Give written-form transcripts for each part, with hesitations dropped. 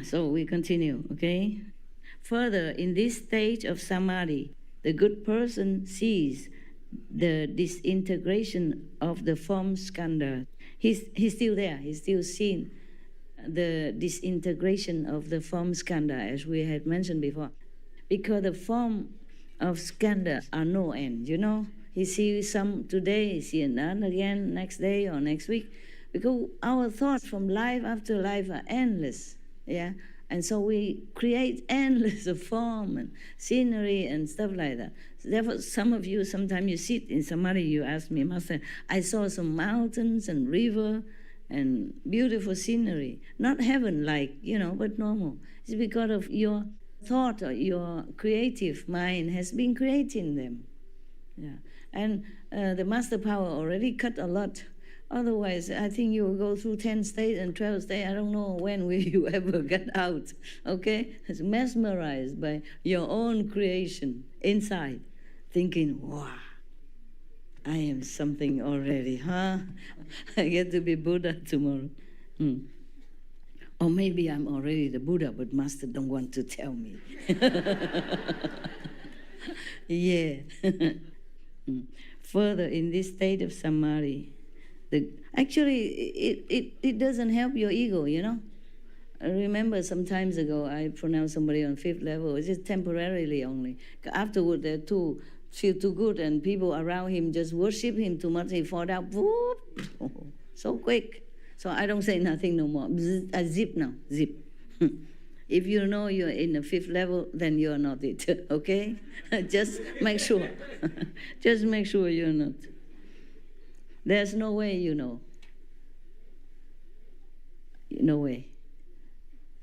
So we continue, okay? Further, in this stage of samadhi, the good person sees the disintegration of the form skandha. He's still there. He's still seeing the disintegration of the form skandha, as we had mentioned before. Because the form of skandha are no end, you know. He sees some today, he sees another again next day or next week. Because our thoughts from life after life are endless, yeah? And so we create endless of form and scenery and stuff like that. So therefore, some of you, sometimes you sit in samadhi, you ask me, Master, I saw some mountains and river and beautiful scenery. Not heaven-like, you know, but normal. It's because of your thought or your creative mind has been creating them. Yeah. And the Master Power already cut a lot. Otherwise, I think you will go through 10 states and 12 states. I don't know when will you ever get out, okay? It's mesmerized by your own creation inside, thinking, wow, I am something already, huh? I get to be Buddha tomorrow. Or maybe I'm already the Buddha, but Master don't want to tell me. Yeah. Further, in this state of samadhi, actually, it doesn't help your ego, you know. I remember some times ago, I pronounced somebody on 5th level. It's just temporarily only. Afterward, they feel too good, and people around him just worship him too much. He fall down, whoop, so quick. So I don't say nothing no more. I zip now, zip. If you know you're in the 5th level, then you're not it, okay? Just make sure. Just make sure you're not. There's no way you know. No way.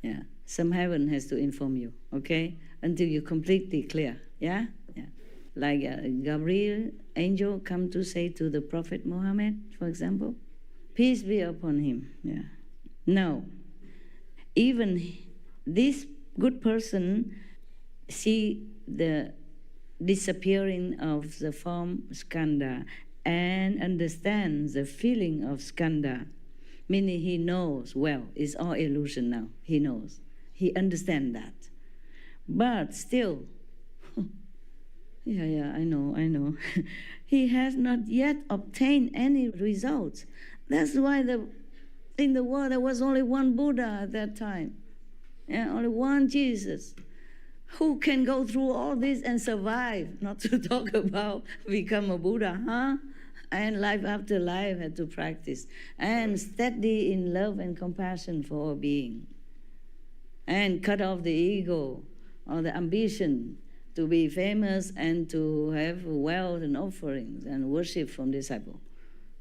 Yeah. Some heaven has to inform you, okay? Until you're completely clear, yeah? Yeah. Like Gabriel, angel, come to say to the Prophet Muhammad, for example, peace be upon him, yeah. Now, even this good person see the disappearing of the form skandha and understands the feeling of skandha, meaning he knows, well, it's all illusion now. He knows. He understands that. But still, yeah, I know. He has not yet obtained any results. That's why in the world there was only one Buddha at that time. Yeah, only one Jesus. Who can go through all this and survive? Not to talk about become a Buddha, huh? And life after life had to practice. And steady in love and compassion for all being. And cut off the ego or the ambition to be famous and to have wealth and offerings and worship from disciple.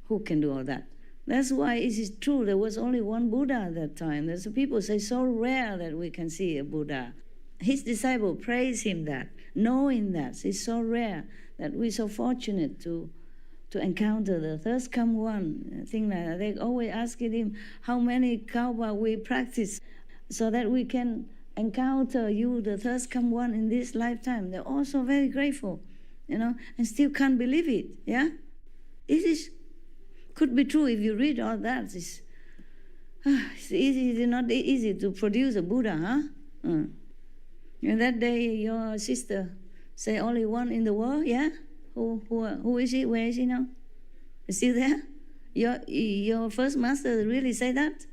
Who can do all that? That's why it is true there was only one Buddha at that time. There's people say so rare that we can see a Buddha. His disciple praise him that, knowing that it's so rare that we're so fortunate to encounter the thirst come one, thing like that. They always asking him how many kalpa we practice so that we can encounter you, the thirst come one, in this lifetime. They're also very grateful, you know, and still can't believe it, yeah? It is, could be true if you read all that. It's not easy to produce a Buddha, huh? And that day your sister say only one in the world, yeah? Who is she? Where is she now? Is she there? Your first master really say that?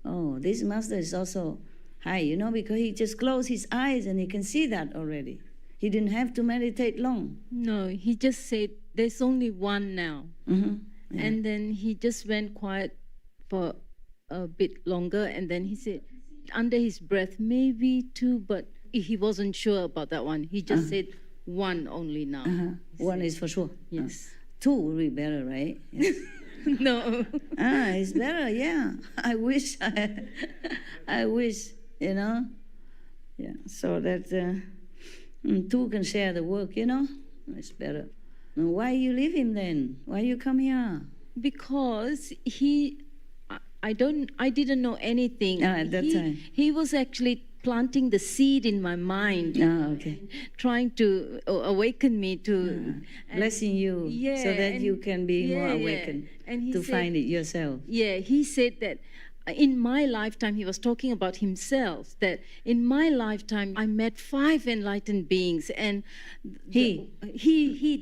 Oh, this master is also high, you know, because he just closed his eyes and he can see that already. He didn't have to meditate long. No, he just said there's only one now. Mm-hmm. Yeah. And then he just went quiet for a bit longer, and then he said under his breath, maybe two, but he wasn't sure about that one. He just said one only now. One is for sure. Yes. Two would be better, right? Yes. No. It's better, yeah. I wish, you know. Yeah, so that two can share the work, you know. It's better. Why you leave him then? Why you come here? Because I didn't know anything. At that time. He was actually planting the seed in my mind. Okay. Trying to awaken me to... blessing you, so that you can be more awakened And he to said, find it yourself. Yeah, he said that in my lifetime, he was talking about himself, that in my lifetime I met 5 enlightened beings, and he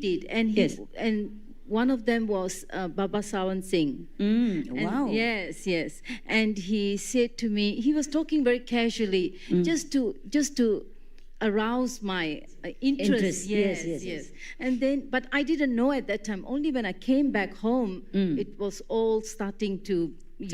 did, and Yes. and one of them was Baba Sawan Singh. And Wow. yes, and he said to me, he was talking very casually, just to arouse my interest. Yes. And then, but I didn't know at that time. Only when I came back home, it was all starting to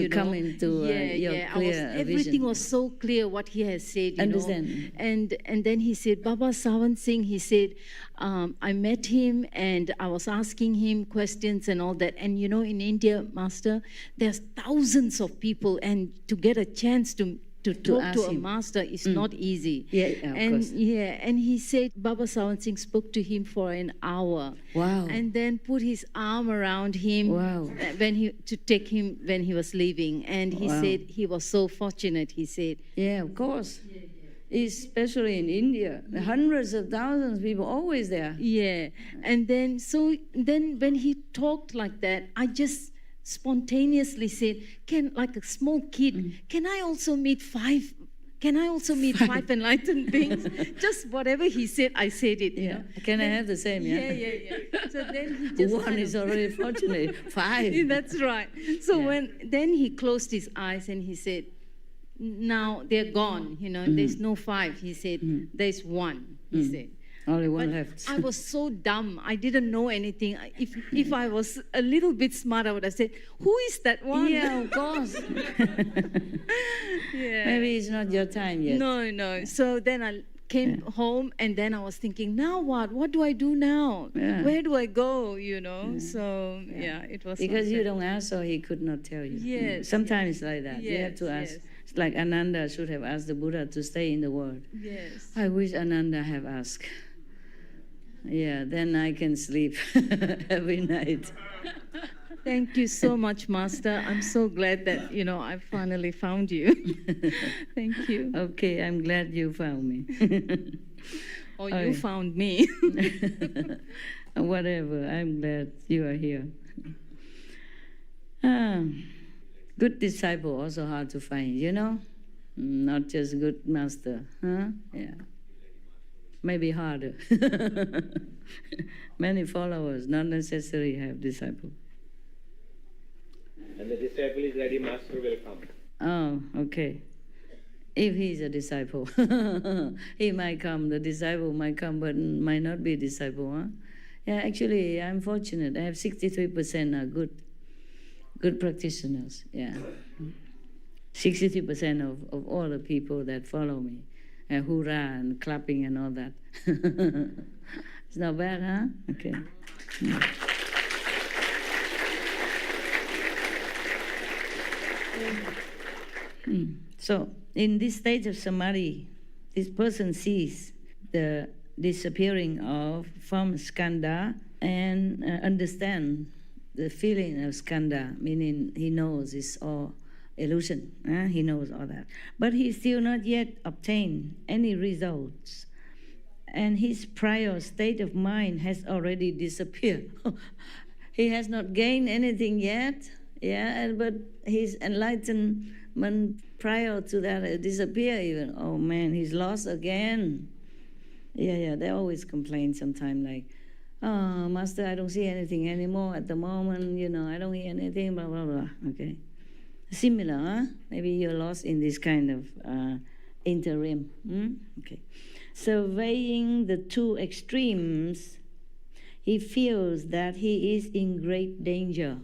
come into your clear everything vision. was so clear what he has said. Understand. And then he said, Baba Sawan Singh, he said, I met him and I was asking him questions and all that. And in India, Master, there's thousands of people, and to get a chance to talk to a master is not easy. Of course. And he said Baba Sawan Singh spoke to him for an hour. Wow. And then put his arm around him to take him when he was leaving. And he said he was so fortunate, he said. Yeah, of course. Especially in India, hundreds of thousands of people always there. Yeah. And then when he talked like that, I just spontaneously said, like a small kid, can I also meet 5 enlightened beings? Just whatever he said, I said it. Yeah. Can I have the same? Yeah. So then he just one is already fortunate. 5. That's right. So then he closed his eyes and he said, now they're gone. There's no 5. He said, there's 1. He said. Only one left. I was so dumb. I didn't know anything. If I was a little bit smart, I would have said, who is that one? Yeah, of course. Maybe it's not your time yet. No. So then I came home, and then I was thinking, now what? What do I do now? Yeah. Where do I go? So it was because you don't ask, so he could not tell you. Yes. Sometimes like that. You have to ask. Yes. It's like Ananda should have asked the Buddha to stay in the world. Yes. I wish Ananda have asked. Yeah, then I can sleep every night. Thank you so much, Master. I'm so glad that, I finally found you. Thank you. Okay, I'm glad you found me. Or you found me. Whatever, I'm glad you are here. Good disciple also hard to find, Not just good master. Huh? Yeah. Maybe harder. Many followers, not necessarily have disciple. And the disciple is ready, master will come. Oh, okay. If he's a disciple, he might come. The disciple might come, but might not be a disciple. Huh? Yeah, actually, I'm fortunate. I have 63% are good practitioners. Yeah, 63% of all the people that follow me. Hoorah and clapping and all that. It's not bad, huh? Okay. So, in this stage of samadhi, this person sees the disappearing of from skandha and understand the feeling of skandha, meaning he knows it's all illusion. He knows all that. But he still not yet obtained any results. And his prior state of mind has already disappeared. He has not gained anything yet, but his enlightenment prior to that disappeared even. Oh man, he's lost again. They always complain sometimes like, oh, Master, I don't see anything anymore at the moment, I don't hear anything, blah, blah, blah, okay. Similar, huh? Maybe you're lost in this kind of interim. Okay. Surveying the two extremes, he feels that he is in great danger.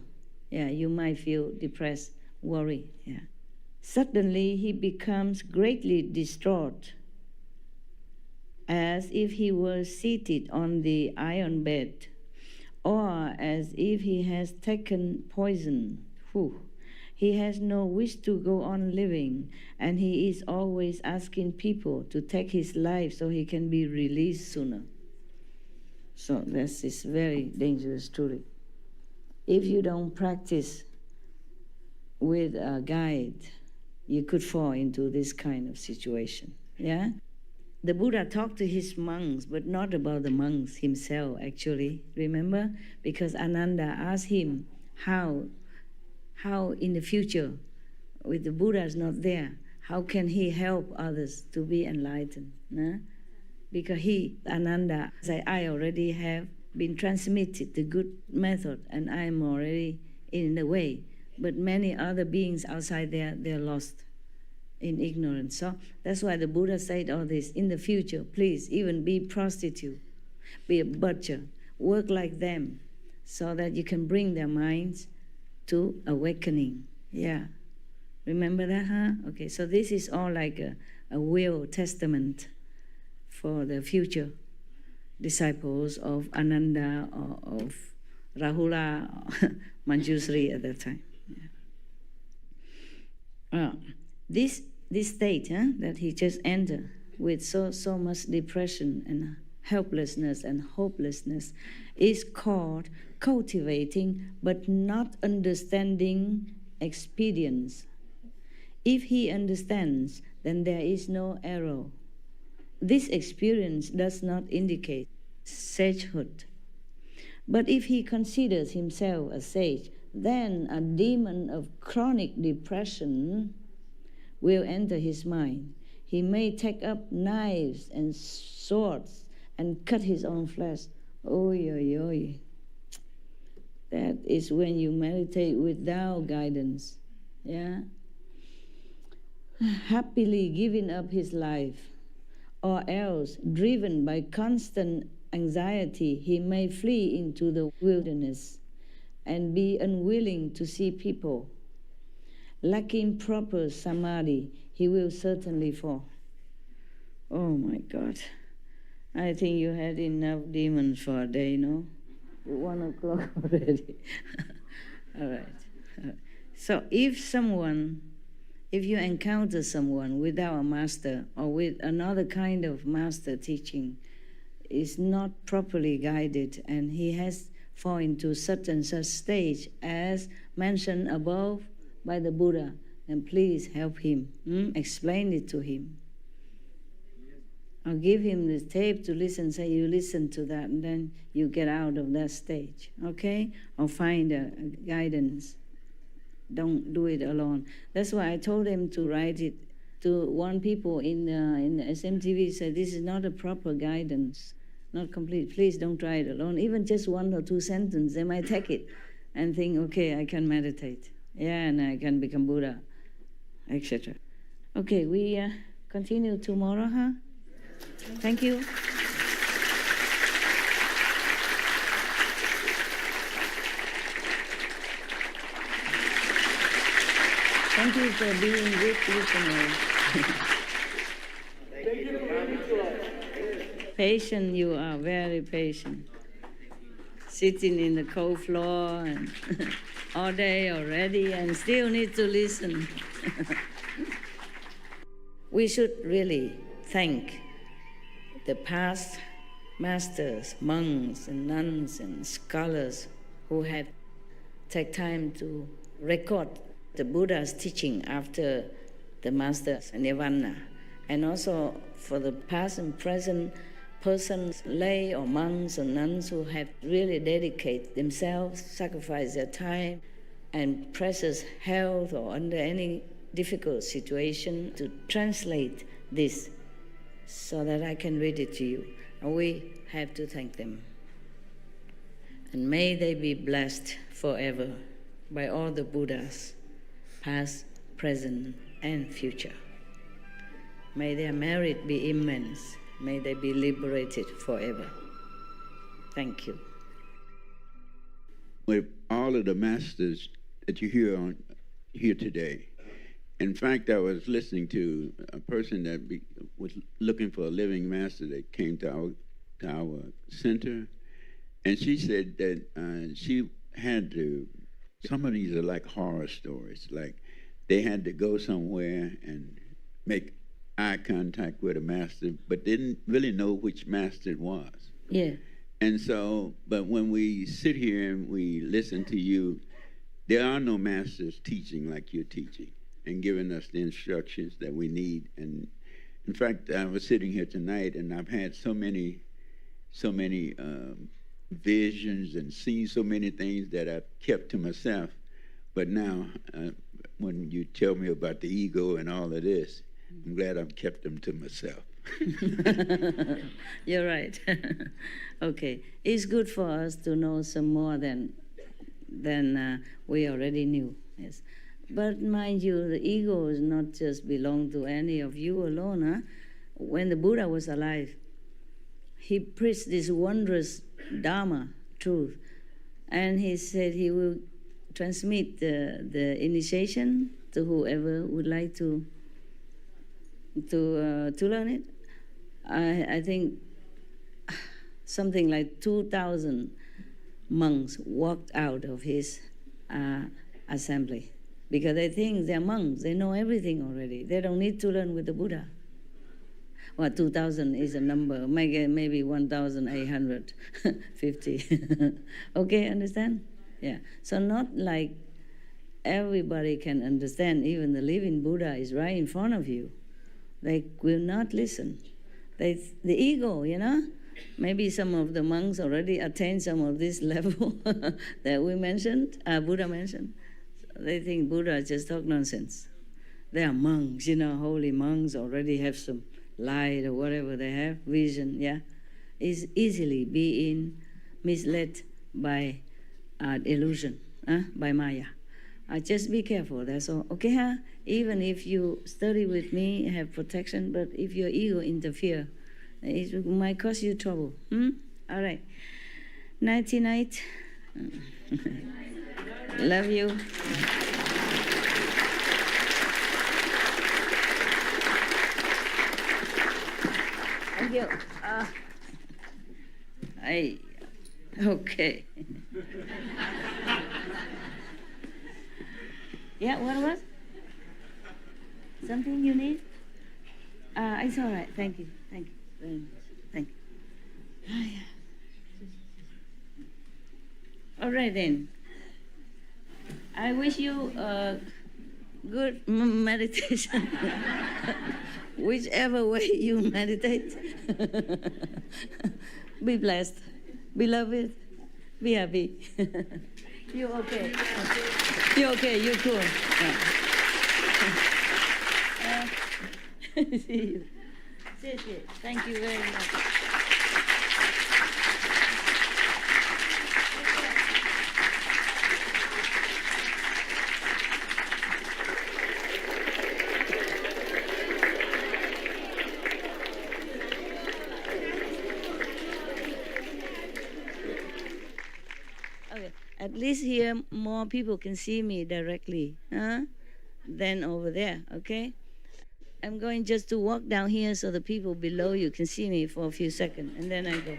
Yeah, you might feel depressed, worried. Yeah. Suddenly, he becomes greatly distraught, as if he were seated on the iron bed, or as if he has taken poison. Whew. He has no wish to go on living, and he is always asking people to take his life so he can be released sooner. So this is very dangerous, truly. If you don't practice with a guide, you could fall into this kind of situation. Yeah? The Buddha talked to his monks, but not about the monks himself, actually. Remember? Because Ananda asked him how in the future With the Buddha's not there, how can he help others to be enlightened? No? Because he, Ananda, said, I already have been transmitted the good method and I am already in the way. But many other beings outside there, they're lost in ignorance. So that's why the Buddha said all this. In the future, please, even be prostitute, be a butcher, work like them so that you can bring their minds to awakening. Yeah. Remember that, huh? Okay, so this is all like a will testament for the future disciples of Ananda or of Rahula or Manjusri at that time. Yeah. This state that he just entered with so much depression and helplessness and hopelessness is called cultivating but not understanding experience. If he understands, then there is no error. This experience does not indicate sagehood. But if he considers himself a sage, then a demon of chronic depression will enter his mind. He may take up knives and swords and cut his own flesh. Oy, oy, oy. That is when you meditate without guidance. Yeah? Happily giving up his life, or else, driven by constant anxiety, he may flee into the wilderness and be unwilling to see people. Lacking proper samadhi, he will certainly fall. Oh my God. I think you had enough demons for a day, no? 1 o'clock already. All right. So if you encounter someone without a master or with another kind of master teaching, is not properly guided and he has fallen into such and such stage as mentioned above by the Buddha, then please help him. Explain it to him. Or give him the tape to listen, say you listen to that and then you get out of that stage, okay? Or find a guidance. Don't do it alone. That's why I told him to write it to one people in the SMTV, said this is not a proper guidance, not complete. Please don't try it alone. Even just 1 or 2 sentences, they might take it and think, okay, I can meditate. Yeah, and I can become Buddha, etc. Okay, we continue tomorrow, huh? Thank you. Thank you for being good listeners. Patient, you are very patient. Sitting in the cold floor and all day already and still need to listen. We should really thank the past masters, monks and nuns and scholars who had take time to record the Buddha's teaching after the master's nirvana, and also for the past and present persons, lay or monks or nuns who have really dedicated themselves, sacrificed their time and precious health or under any difficult situation to translate this so that I can read it to you. And we have to thank them. And may they be blessed forever by all the Buddhas, past, present, and future. May their merit be immense. May they be liberated forever. Thank you. With all of the masters that you hear here today, in fact, I was listening to a person that was looking for a living master that came to our center, and she said that she had to. Some of these are like horror stories. Like they had to go somewhere and make eye contact with a master, but didn't really know which master it was. Yeah. And so, but when we sit here and we listen to you, there are no masters teaching like you're teaching and giving us the instructions that we need. And in fact, I was sitting here tonight and I've had so many visions and seen so many things that I've kept to myself. But now, when you tell me about the ego and all of this, I'm glad I've kept them to myself. You're right. Okay, it's good for us to know some more than we already knew. Yes, but mind you, the ego is not just belong to any of you alone. Huh? When the Buddha was alive, he preached this wondrous Dharma truth, and he said he will transmit the initiation to whoever would like to learn it. I think something like 2,000 monks walked out of his assembly because they think they're monks. They know everything already. They don't need to learn with the Buddha. Well, 2,000 is a number, maybe 1,850. Okay, understand? Yeah. So not like everybody can understand. Even the living Buddha is right in front of you. They will not listen. The ego, maybe some of the monks already attained some of this level that we mentioned, Buddha mentioned. So they think Buddha just talk nonsense. They are monks, holy monks already have some light or whatever they have, vision, yeah. Is easily being misled by illusion, by Maya. Just be careful, that's all. Okay, huh? Even if you study with me, have protection, but if your ego interfere, it might cause you trouble. All right. Nighty night. Love you. Thank you. Okay. Yeah, what was? Something you need? It's all right. Thank you. Thank you very much. Thank you. All right then. I wish you a good meditation. Whichever way you meditate. Be blessed. Beloved. Be happy. You're okay. You're okay. You're cool. Yeah. See you. Thank you very much. Okay. At least here more people can see me directly, than over there, okay? I'm going just to walk down here so the people below you can see me for a few seconds, and then I go.